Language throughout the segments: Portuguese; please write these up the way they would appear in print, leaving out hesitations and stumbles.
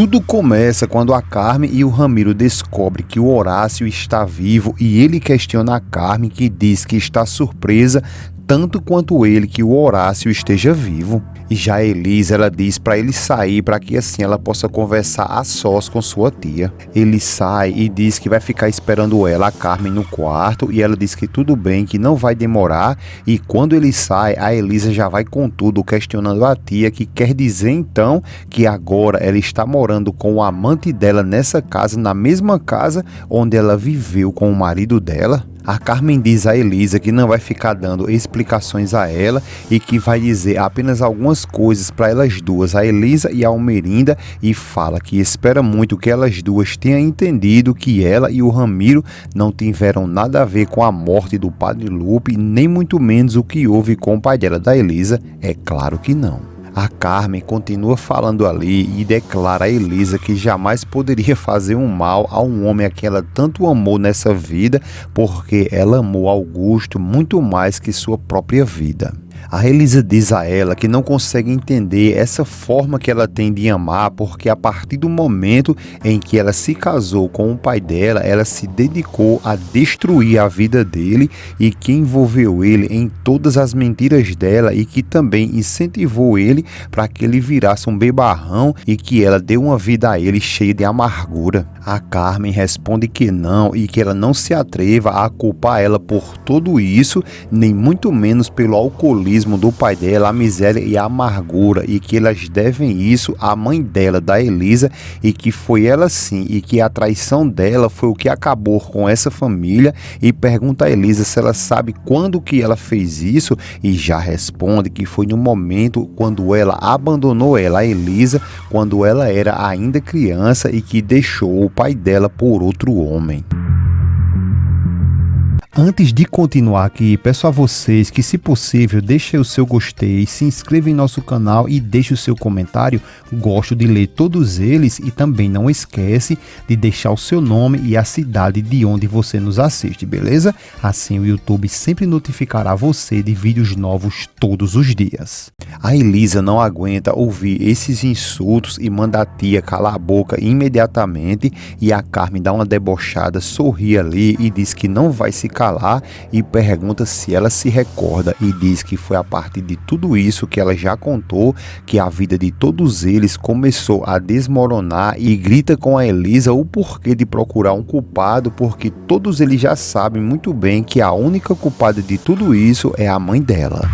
Tudo começa quando a Carmen e o Ramiro descobrem que o Horácio está vivo e ele questiona a Carmen, que diz que está surpresa tanto quanto ele que o Horácio esteja vivo. E já a Elisa, ela diz para ele sair para que assim ela possa conversar a sós com sua tia. Ele sai e diz que vai ficar esperando ela, a Carmen, no quarto, e ela diz que tudo bem, que não vai demorar. E quando ele sai, a Elisa já vai com tudo questionando a tia, que quer dizer então que agora ela está morando com o amante dela nessa casa, na mesma casa onde ela viveu com o marido dela. A Carmen diz a Elisa que não vai ficar dando explicações a ela e que vai dizer apenas algumas coisas para elas duas, a Elisa e a Almerinda, e fala que espera muito que elas duas tenham entendido que ela e o Ramiro não tiveram nada a ver com a morte do Padre Lupe, nem muito menos o que houve com o pai dela, da Elisa. É claro que não. A Carmen continua falando ali e declara a Elisa que jamais poderia fazer um mal a um homem a quem ela tanto amou nessa vida, porque ela amou Augusto muito mais que sua própria vida. A Elisa diz a ela que não consegue entender essa forma que ela tem de amar, porque a partir do momento em que ela se casou com o pai dela, ela se dedicou a destruir a vida dele e que envolveu ele em todas as mentiras dela e que também incentivou ele para que ele virasse um bebarrão e que ela deu uma vida a ele cheia de amargura. A Carmen responde que não e que ela não se atreva a culpar ela por tudo isso, nem muito menos pelo alcoolismo do pai dela, a miséria e a amargura, e que elas devem isso à mãe dela, da Elisa, e que foi ela sim, e que a traição dela foi o que acabou com essa família. E pergunta a Elisa se ela sabe quando que ela fez isso, e já responde que foi no momento quando ela abandonou ela, a Elisa, quando ela era ainda criança e que deixou o pai dela por outro homem. Antes de continuar aqui, peço a vocês que, se possível, deixem o seu gostei, se inscreva em nosso canal e deixe o seu comentário. Gosto de ler todos eles e também não esquece de deixar o seu nome e a cidade de onde você nos assiste, beleza? Assim o YouTube sempre notificará você de vídeos novos todos os dias. A Elisa não aguenta ouvir esses insultos e manda a tia calar a boca imediatamente, e a Carmen dá uma debochada, sorri ali e diz que não vai se calar e pergunta se ela se recorda, e diz que foi a partir de tudo isso que ela já contou que a vida de todos eles começou a desmoronar, e grita com a Elisa o porquê de procurar um culpado, porque todos eles já sabem muito bem que a única culpada de tudo isso é a mãe dela.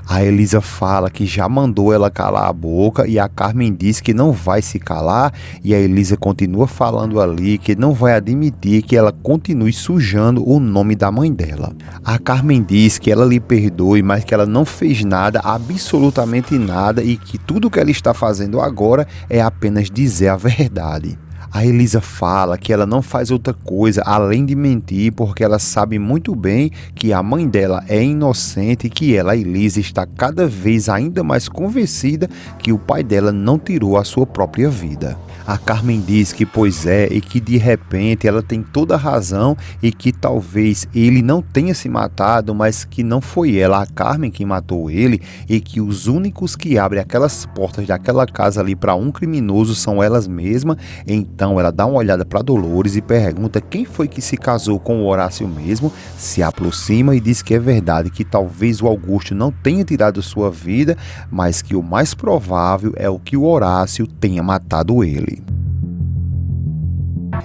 A Elisa fala que já mandou ela calar a boca, e a Carmen diz que não vai se calar, e a Elisa continua falando ali que não vai admitir que ela continue sujando o nome da mãe dela. A Carmen diz que ela lhe perdoe, mas que ela não fez nada, absolutamente nada, e que tudo que ela está fazendo agora é apenas dizer a verdade. A Elisa fala que ela não faz outra coisa além de mentir, porque ela sabe muito bem que a mãe dela é inocente e que ela, a Elisa, está cada vez ainda mais convencida que o pai dela não tirou a sua própria vida. A Carmen diz que pois é, e que de repente ela tem toda a razão e que talvez ele não tenha se matado, mas que não foi ela, a Carmen, que matou ele, e que os únicos que abrem aquelas portas daquela casa ali para um criminoso são elas mesmas. Então ela dá uma olhada para Dolores e pergunta quem foi que se casou com o Horácio mesmo, se aproxima e diz que é verdade, que talvez o Augusto não tenha tirado sua vida, mas que o mais provável é o que o Horácio tenha matado ele.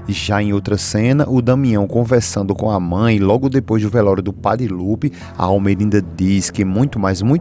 Já em outra cena, o Damião conversando com a mãe logo depois do velório do Padre Lupe, a Almerinda diz que muito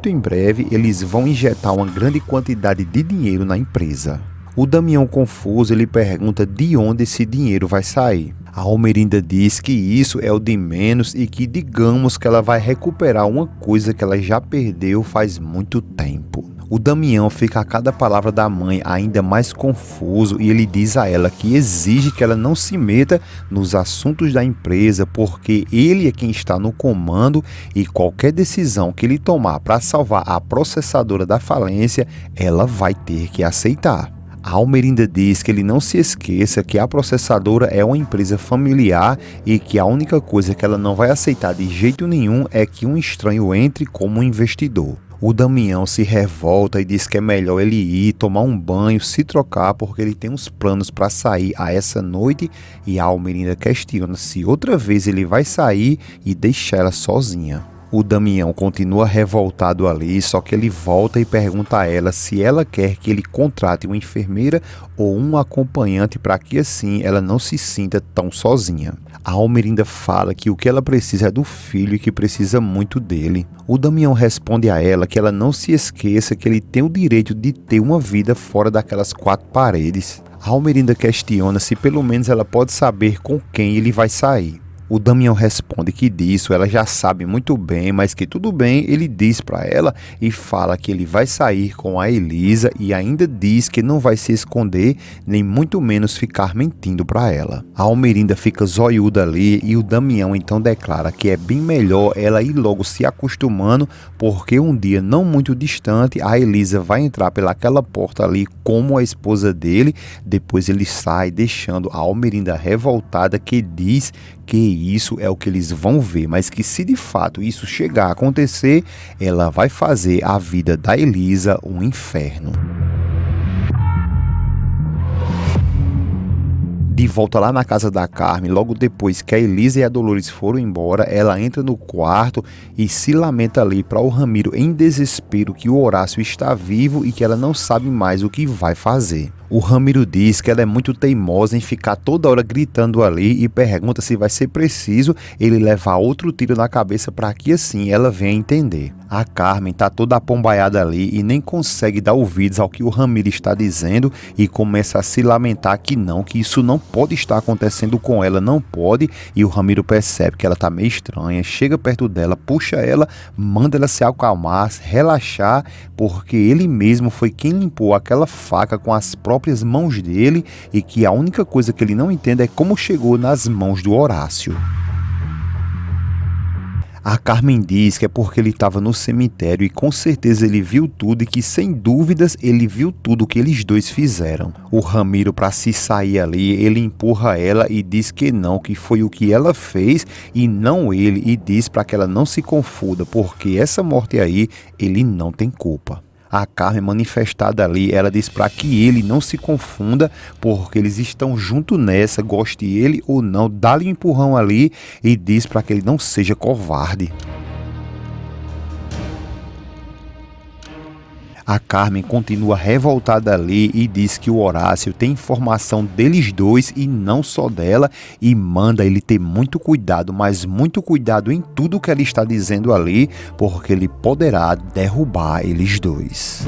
em breve eles vão injetar uma grande quantidade de dinheiro na empresa. O Damião, confuso, ele pergunta de onde esse dinheiro vai sair. A Almerinda diz que isso é o de menos e que digamos que ela vai recuperar uma coisa que ela já perdeu faz muito tempo. O Damião fica a cada palavra da mãe ainda mais confuso, e ele diz a ela que exige que ela não se meta nos assuntos da empresa, porque ele é quem está no comando e qualquer decisão que ele tomar para salvar a processadora da falência, ela vai ter que aceitar. A Almerinda diz que ele não se esqueça que a processadora é uma empresa familiar e que a única coisa que ela não vai aceitar de jeito nenhum é que um estranho entre como um investidor. O Damião se revolta e diz que é melhor ele ir tomar um banho, se trocar, porque ele tem uns planos para sair a essa noite, e a Almerinda questiona se outra vez ele vai sair e deixar ela sozinha. O Damião continua revoltado ali, só que ele volta e pergunta a ela se ela quer que ele contrate uma enfermeira ou um acompanhante para que assim ela não se sinta tão sozinha. A Almerinda fala que o que ela precisa é do filho e que precisa muito dele. O Damião responde a ela que ela não se esqueça que ele tem o direito de ter uma vida fora daquelas quatro paredes. A Almerinda questiona se pelo menos ela pode saber com quem ele vai sair. O Damião responde que disso ela já sabe muito bem, mas que tudo bem, ele diz para ela e fala que ele vai sair com a Elisa e ainda diz que não vai se esconder, nem muito menos ficar mentindo para ela. A Almerinda fica zoiuda ali e o Damião então declara que é bem melhor ela ir logo se acostumando, porque um dia não muito distante a Elisa vai entrar pelaquela porta ali como a esposa dele. Depois ele sai deixando a Almerinda revoltada, que diz que isso é o que eles vão ver, mas que se de fato isso chegar a acontecer, ela vai fazer a vida da Elisa um inferno. De volta lá na casa da Carmen, logo depois que a Elisa e a Dolores foram embora, ela entra no quarto e se lamenta ali para o Ramiro em desespero que o Horácio está vivo e que ela não sabe mais o que vai fazer. O Ramiro diz que ela é muito teimosa em ficar toda hora gritando ali e pergunta se vai ser preciso ele levar outro tiro na cabeça para que assim ela venha entender. A Carmen tá toda apombaiada ali e nem consegue dar ouvidos ao que o Ramiro está dizendo e começa a se lamentar que isso não pode estar acontecendo com ela, não pode, e o Ramiro percebe que ela tá meio estranha, chega perto dela, puxa ela, manda ela se acalmar, relaxar, porque ele mesmo foi quem limpou aquela faca com as próprias mãos dele e que a única coisa que ele não entende é como chegou nas mãos do Horácio. A Carmen diz que é porque ele estava no cemitério e com certeza ele viu tudo e que sem dúvidas ele viu tudo que eles dois fizeram. O Ramiro, para se sair ali, ele empurra ela e diz que não, que foi o que ela fez e não ele, e diz para que ela não se confunda, porque essa morte aí ele não tem culpa. A Carmen, manifestada ali, ela diz para que ele não se confunda, porque eles estão junto nessa, goste ele ou não, dá-lhe um empurrão ali e diz para que ele não seja covarde. A Carmen continua revoltada ali e diz que o Horácio tem informação deles dois e não só dela, e manda ele ter muito cuidado, mas muito cuidado em tudo que ela está dizendo ali, porque ele poderá derrubar eles dois.